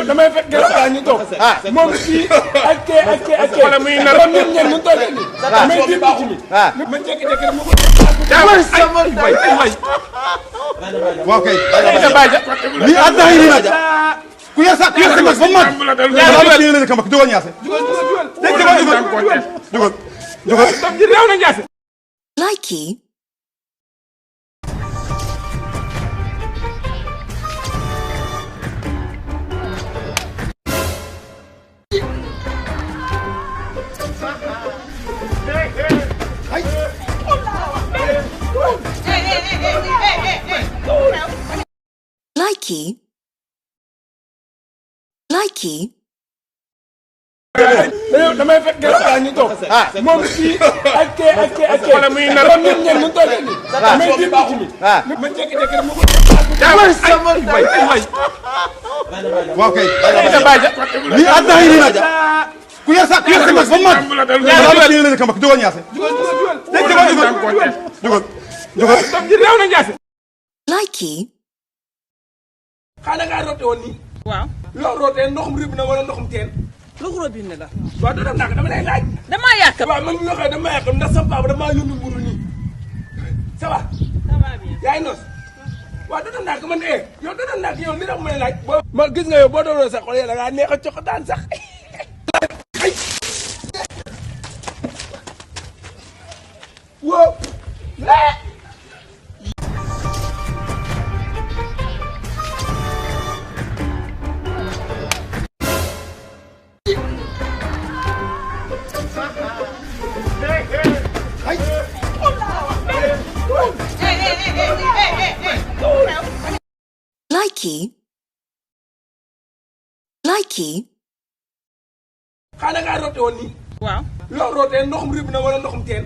damay fekk gerte ñu toog. moom kii ak kee ak kee ak kee. wala muy nar kon ñun ñenn ñu toogee nii. damay dégg ci mi. ma jékki-jékki rek ma ko. waaw kay. lii at daa yéene na ku yar sa mbas ba mat. yaa ngi leen di kambak jógal ñaase. jógal. Likey. Likey. Likey. damay fekk gerte ñu toog. moom kii ak kee ak kee ak kee. wala muy nar kon ñun ñenn ñu toogee nii. damay dégg ci mi. ma jékki-jékki rek ma ko. waaw kay. lii at daa yéene na ku yar sa mbas ba mat. yaa ngi leen di kambak jógal ñaase. Likey. xanaa ngaa roote woon nii. waaw. loo rootee ndoxum rib na wala ndoxum teen. loxo robinet la. waaw doo dem nag dama lay laaj. damaa yàq. waaw man mi nga xam ne damaa yàq ndax sa papa damaa yónni mburu nii. ça va. ça va bien. yaa ngi noos. waaw doo dem nag man yow doo dem nag yow li tax ma lay laaj. ma gis nga yow boo doon sax xool da ngaa neex a coxataan sax. wow. Likey. Likey. xanaa ngaa roote woon nii. waaw. loo rootee ndoxum rib na wala ndoxum teen.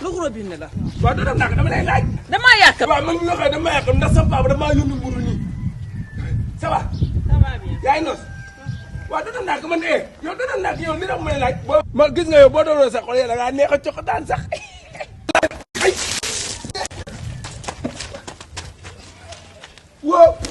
loxo robinet la. waaw doo dem nag dama lay laaj. damaa yàq. waaw man mi nga xam ne damaa yàq ndax sa papa damaa yónni mburu nii. ça va. ça va bien. yaa ngi noos. waaw doo dem nag man yow doo dem nag yow li tax ma lay laaj. ma gis nga yow boo doon sax xool da ngaa neex a coxataan sax. wow.